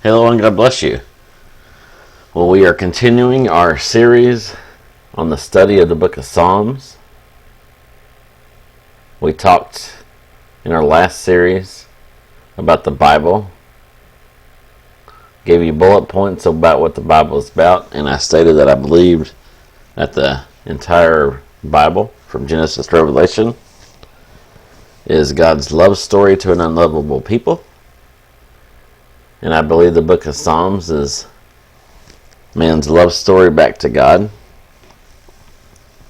Hello and God bless you. Well, we are continuing our series on the study of the book of Psalms. We talked in our last series about the Bible, gave you bullet points about what the Bible is about, and I stated that I believed that the entire Bible, from Genesis to Revelation, is God's love story to an unlovable people. And I believe the book of Psalms is man's love story back to God.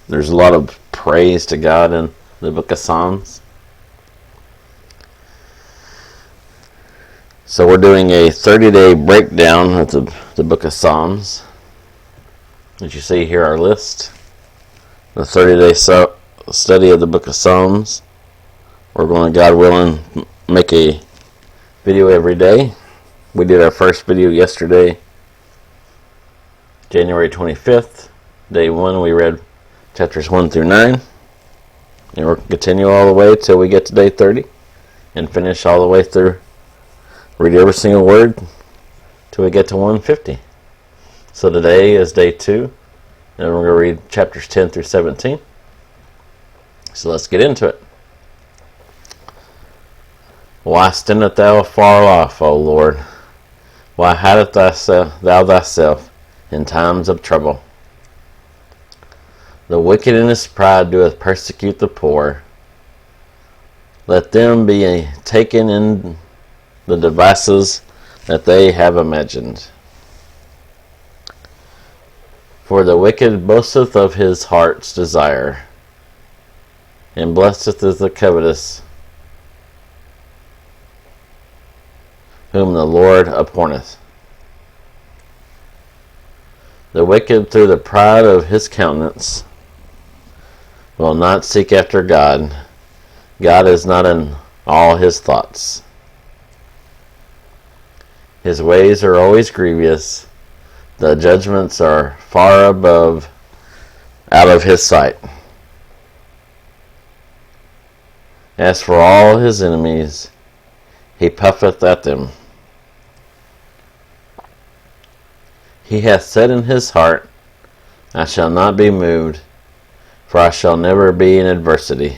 There's a lot of praise to God in the book of Psalms. So we're doing a 30-day breakdown of the book of Psalms. As you see here, our list. The 30-day study of the book of Psalms. We're going to, God willing, make a video every day. We did our first video yesterday, January 25th. Day 1, we read chapters 1 through 9. And we'll continue all the way till we get to day 30. And finish all the way through. Read every single word till we get to 150. So today is day 2. And we're going to read chapters 10 through 17. So let's get into it. Why standest thou afar off, O Lord? Why hidest thou thyself in times of trouble? The wicked in his pride doeth persecute the poor. Let them be taken in the devices that they have imagined. For the wicked boasteth of his heart's desire, and blessed is the covetous, whom the Lord abhorreth. The wicked through the pride of his countenance will not seek after God. God is not in all his thoughts. His ways are always grievous. The judgments are far above, out of his sight. As for all his enemies, he puffeth at them. He hath said in his heart, I shall not be moved, for I shall never be in adversity.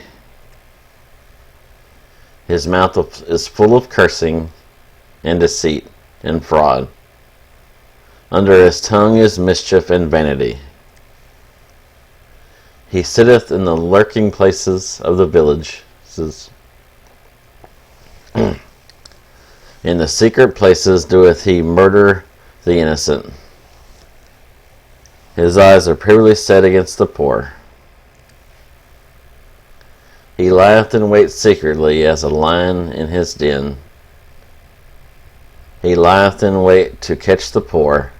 His mouth is full of cursing and deceit and fraud. Under his tongue is mischief and vanity. He sitteth in the lurking places of the villages. In the secret places doeth he murder the innocent. His eyes are privily set against the poor. He lieth in wait secretly as a lion in his den. He lieth in wait to catch the poor.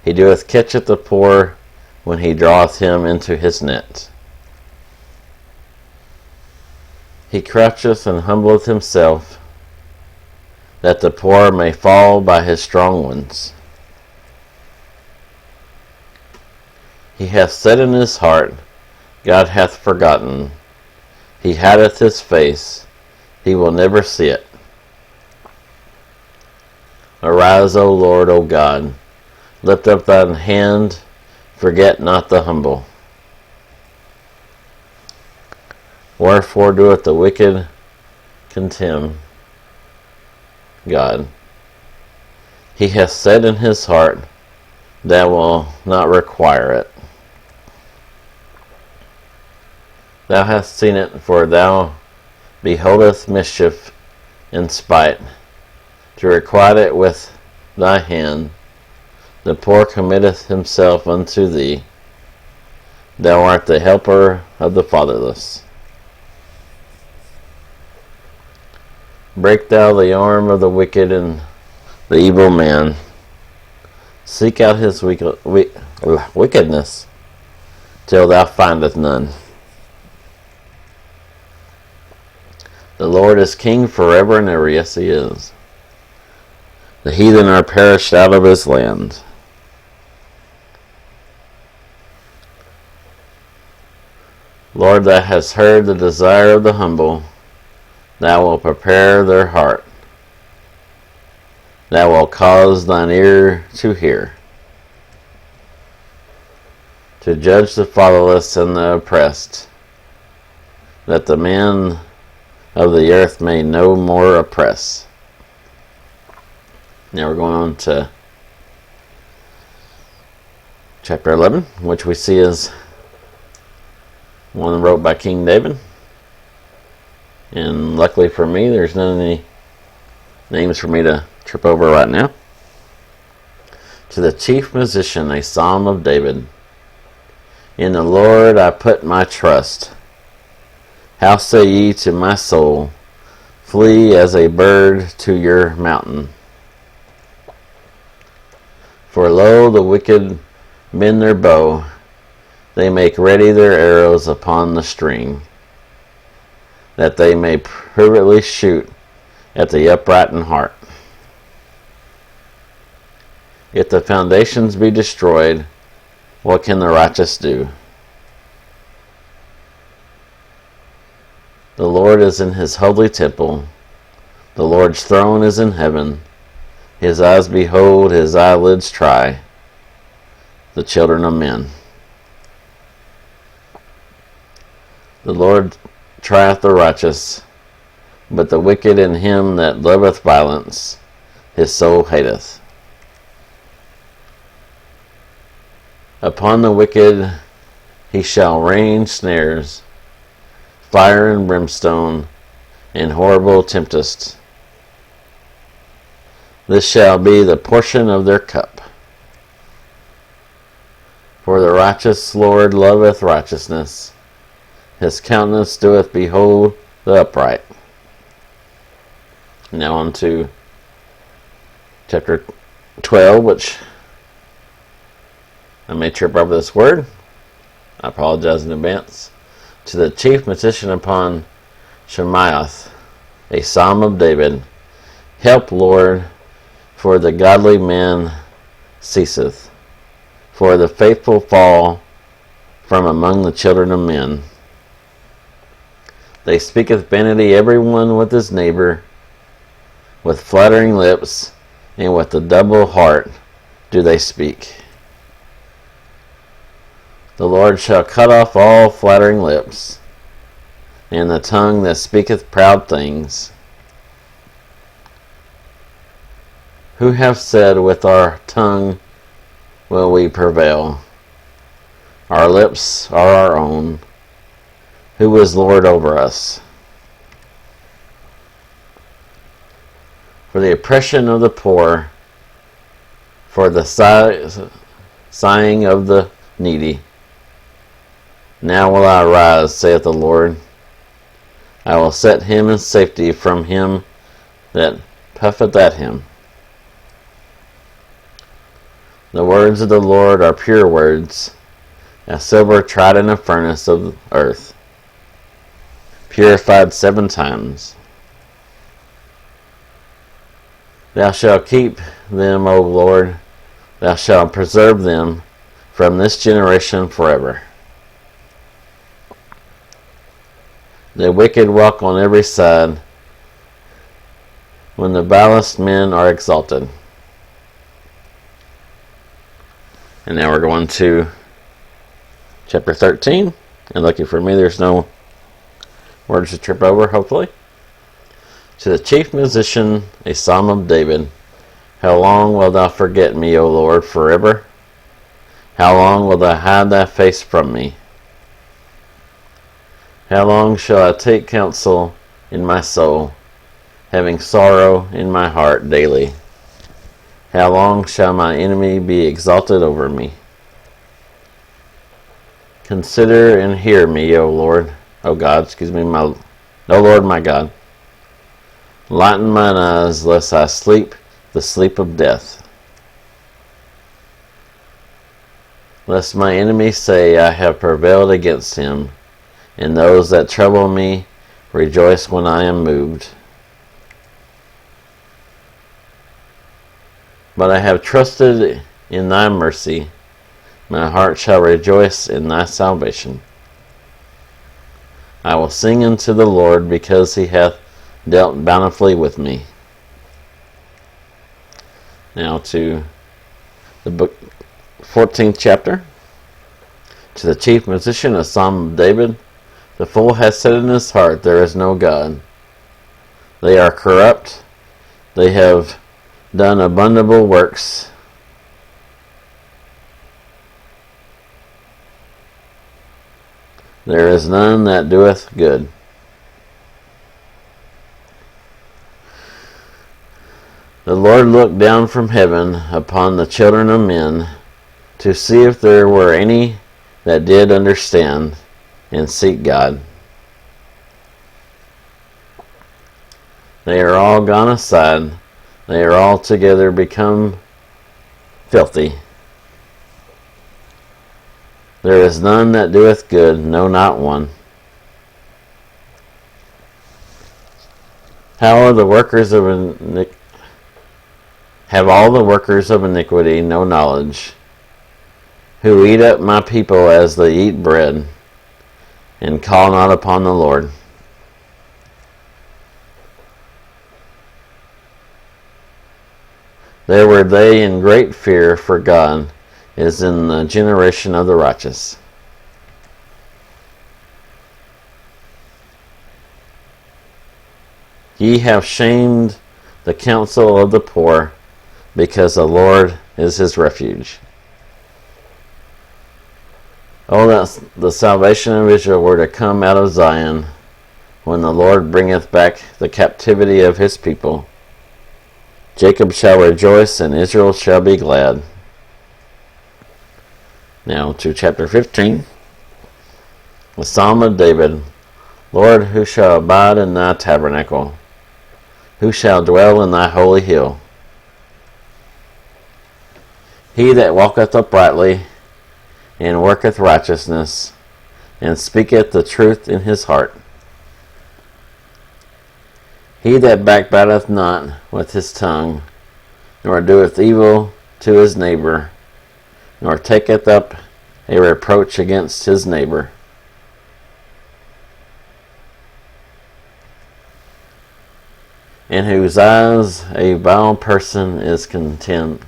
He doeth catch at the poor when he draweth him into his net. He croucheth and humbleth himself, that the poor may fall by his strong ones. He hath said in his heart, God hath forgotten. He hideth his face, he will never see it. Arise, O Lord, O God, lift up thine hand, forget not the humble. Wherefore doeth the wicked contemn God? He hath said in his heart, thou wilt not require it. Thou hast seen it, for thou beholdest mischief and spite, to requite it with thy hand. The poor committeth himself unto thee. Thou art the helper of the fatherless. Break thou the arm of the wicked and the evil man. Seek out his wickedness, till thou findest none. The Lord is king forever and ever. Yes, he is. The heathen are perished out of his land. Lord, thou hast heard the desire of the humble. Thou wilt prepare their heart. Thou wilt cause thine ear to hear, to judge the fatherless and the oppressed, that the man of the earth may no more oppress. Now we're going on to chapter 11, which we see is one wrote by King David. And luckily for me, there's none of any names for me to trip over right now. To the chief musician, a psalm of David. In the Lord I put my trust. How say ye to my soul, flee as a bird to your mountain? For lo, the wicked bend their bow, they make ready their arrows upon the string, that they may privately shoot at the upright in heart. If the foundations be destroyed, what can the righteous do? The Lord is in his holy temple. The Lord's throne is in heaven. His eyes behold, his eyelids try the children of men. The Lord trieth the righteous, but the wicked and him that loveth violence, his soul hateth. Upon the wicked he shall rain snares, fire and brimstone, and horrible tempest. This shall be the portion of their cup. For the righteous Lord loveth righteousness. His countenance doeth behold the upright. Now on to chapter 12, which I may trip over this word. I apologize in advance. To the chief musician upon Shemaiah, a psalm of David. Help, Lord, for the godly man ceaseth, for the faithful fall from among the children of men. They speaketh vanity every one with his neighbor, with flattering lips, and with a double heart do they speak. The Lord shall cut off all flattering lips, and the tongue that speaketh proud things. Who have said, with our tongue will we prevail? Our lips are our own. Who is Lord over us? For the oppression of the poor, for the sighing of the needy. Now will I arise, saith the Lord. I will set him in safety from him that puffeth at him. The words of the Lord are pure words, as silver tried in a furnace of earth, purified 7 times. Thou shalt keep them, O Lord. Thou shalt preserve them from this generation forever. The wicked walk on every side, when the vilest men are exalted. And now we're going to chapter 13. And lucky for me, there's no words to trip over, hopefully. To the chief musician, a psalm of David. How long wilt thou forget me, O Lord, forever? How long wilt thou hide thy face from me? How long shall I take counsel in my soul, having sorrow in my heart daily? How long shall my enemy be exalted over me? Consider and hear me, O Lord, O Lord my God. Lighten mine eyes, lest I sleep the sleep of death. Lest my enemies say, I have prevailed against him, and those that trouble me rejoice when I am moved. But I have trusted in thy mercy. My heart shall rejoice in thy salvation. I will sing unto the Lord, because he hath dealt bountifully with me. Now to the book, 14th chapter. To the chief musician, a psalm of David. The fool has said in his heart, there is no God. They are corrupt. They have done abominable works. There is none that doeth good. The Lord looked down from heaven upon the children of men to see if there were any that did understand and seek God. They are all gone aside. They are all together become filthy. There is none that doeth good, no, not one. How are the workers of have all the workers of iniquity no knowledge, who eat up my people as they eat bread, and call not upon the Lord? There were they in great fear, for God is in the generation of the righteous. Ye have shamed the counsel of the poor, because the Lord is his refuge. Oh, that the salvation of Israel were to come out of Zion, when the Lord bringeth back the captivity of his people. Jacob shall rejoice, and Israel shall be glad. Now to chapter 15. The Psalm of David. Lord, who shall abide in thy tabernacle? Who shall dwell in thy holy hill? He that walketh uprightly, and worketh righteousness, and speaketh the truth in his heart. He that backbiteth not with his tongue, nor doeth evil to his neighbor, nor taketh up a reproach against his neighbor. In whose eyes a vile person is content,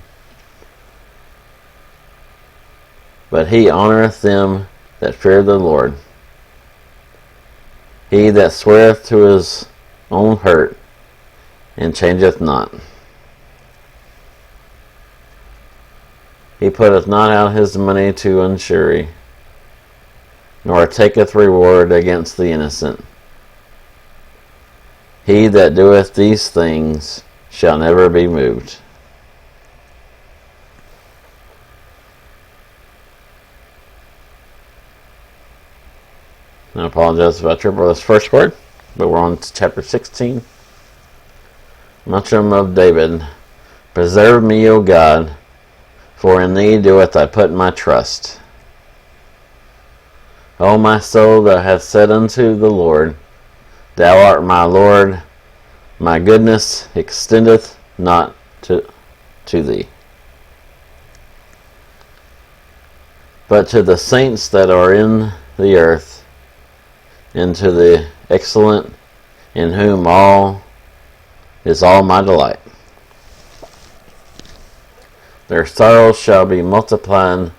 but he honoureth them that fear the Lord. He that sweareth to his own hurt, and changeth not. He putteth not out his money to usury, nor taketh reward against the innocent. He that doeth these things shall never be moved. I apologize if I triple this first word, but we're on to chapter 16. Much of David. Preserve me, O God, for in thee doeth I put my trust. O my soul, thou hast said unto the Lord, Thou art my Lord, my goodness extendeth not to thee, but to the saints that are in the earth, and to the excellent, in whom all is all my delight. Their sorrows shall be multiplied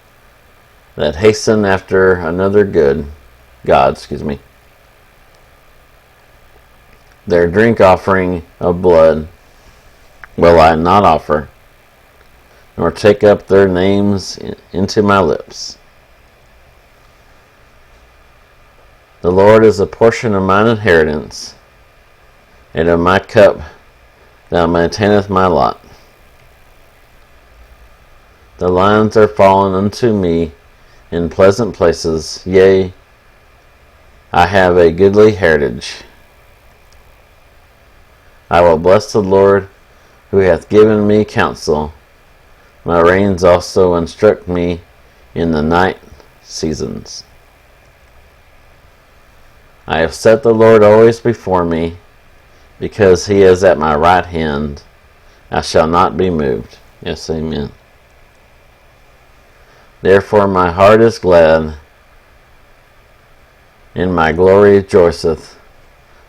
that hasten after another God. Their drink offering of blood will I not offer, nor take up their names into my lips. The Lord is a portion of mine inheritance, and of my cup thou maintainest my lot. The lines are fallen unto me in pleasant places, yea, I have a goodly heritage. I will bless the Lord, who hath given me counsel. My reins also instruct me in the night seasons. I have set the Lord always before me, because he is at my right hand. I shall not be moved. Yes, amen. Therefore my heart is glad, and my glory rejoiceth.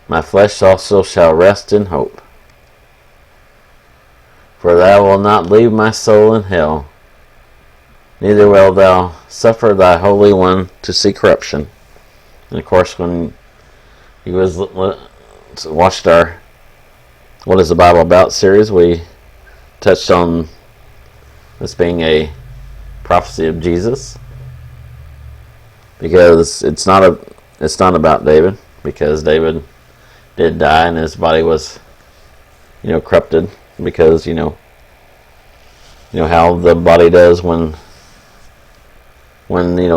My flesh also shall rest in hope. For thou wilt not leave my soul in hell, neither wilt thou suffer thy Holy One to see corruption. And of course, when you watched our What is the Bible About series, we touched on this being a prophecy of Jesus, because it's not about David, because David did die and his body was corrupted, because you know how the body does when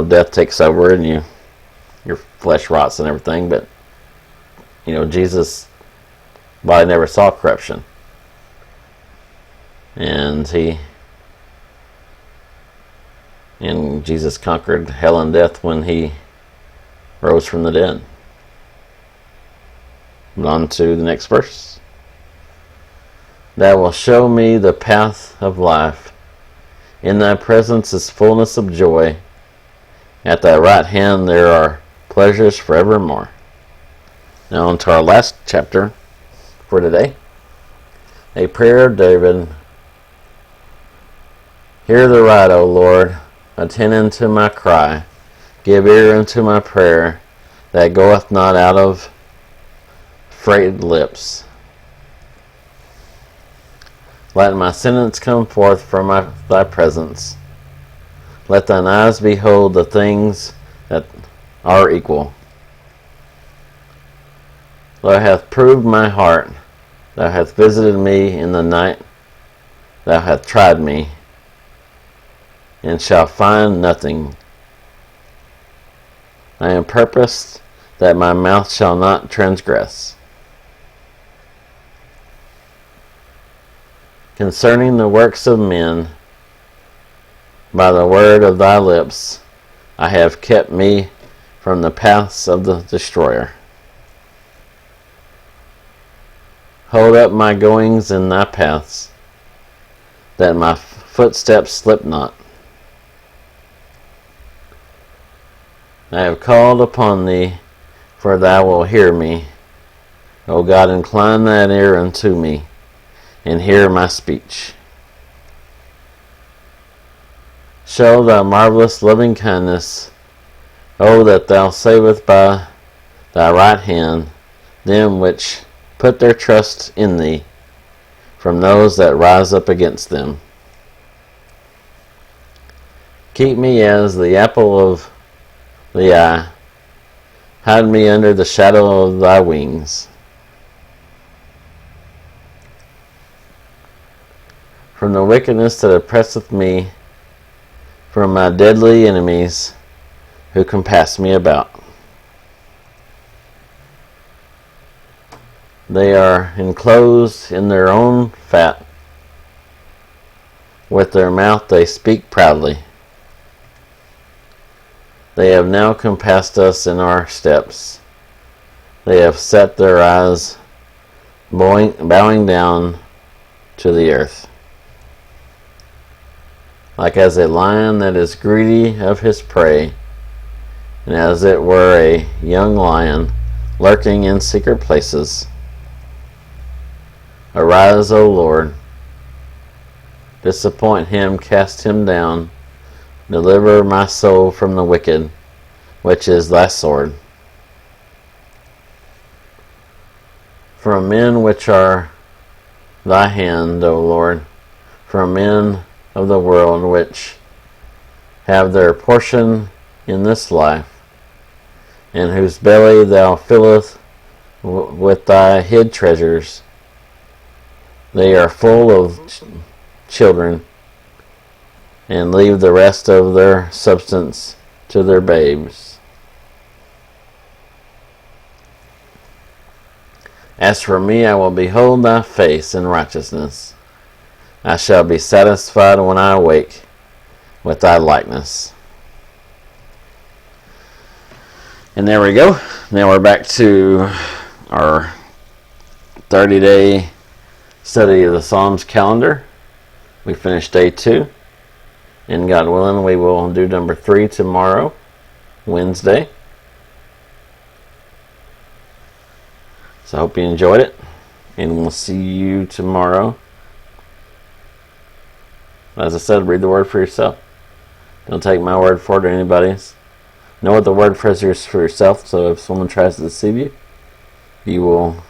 death takes over and your flesh rots and everything. But Jesus' body never saw corruption, and Jesus conquered hell and death when he rose from the dead. On to the next verse. Thou wilt show me the path of life. In thy presence is fullness of joy. At thy right hand there are pleasures forevermore. Now on to our last chapter for today. A prayer of David. Hear the right, O Lord. Attend unto my cry. Give ear unto my prayer, that goeth not out of freighted lips. Let my sentence come forth from thy presence. Let thine eyes behold the things that are equal. Thou hast proved my heart. Thou hast visited me in the night. Thou hast tried me, and shalt find nothing. I am purposed that my mouth shall not transgress. Concerning the works of men, by the word of thy lips, I have kept me from the paths of the destroyer. Hold up my goings in thy paths, that my footsteps slip not. I have called upon thee, for thou wilt hear me. O God, incline thine ear unto me, and hear my speech. Show thy marvelous loving kindness, O that thou savest by thy right hand them which put their trust in thee, from those that rise up against them. Keep me as the apple of the eye. Hide me under the shadow of thy wings. From the wickedness that oppresseth me, from my deadly enemies who compass me about. They are enclosed in their own fat. With their mouth they speak proudly. They have now compassed us in our steps. They have set their eyes, bowing down to the earth. Like as a lion that is greedy of his prey, and as it were a young lion lurking in secret places. Arise, O Lord. Disappoint him, cast him down. Deliver my soul from the wicked, which is thy sword. From men which are thy hand, O Lord, from men of the world which have their portion in this life, and whose belly thou filleth with thy hid treasures. They are full of children, and leave the rest of their substance to their babes. As for me, I will behold thy face in righteousness. I shall be satisfied when I awake with thy likeness. And there we go. Now we're back to our 30-day study of the Psalms calendar. We finished day 2. And God willing, we will do number 3 tomorrow, Wednesday. So I hope you enjoyed it. And we'll see you tomorrow As I said, read the word for yourself. Don't take my word for it or anybody's. Know what the word says for yourself, so if someone tries to deceive you, you will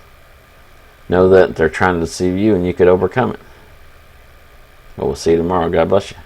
know that they're trying to deceive you and you could overcome it. But we'll see you tomorrow. God bless you.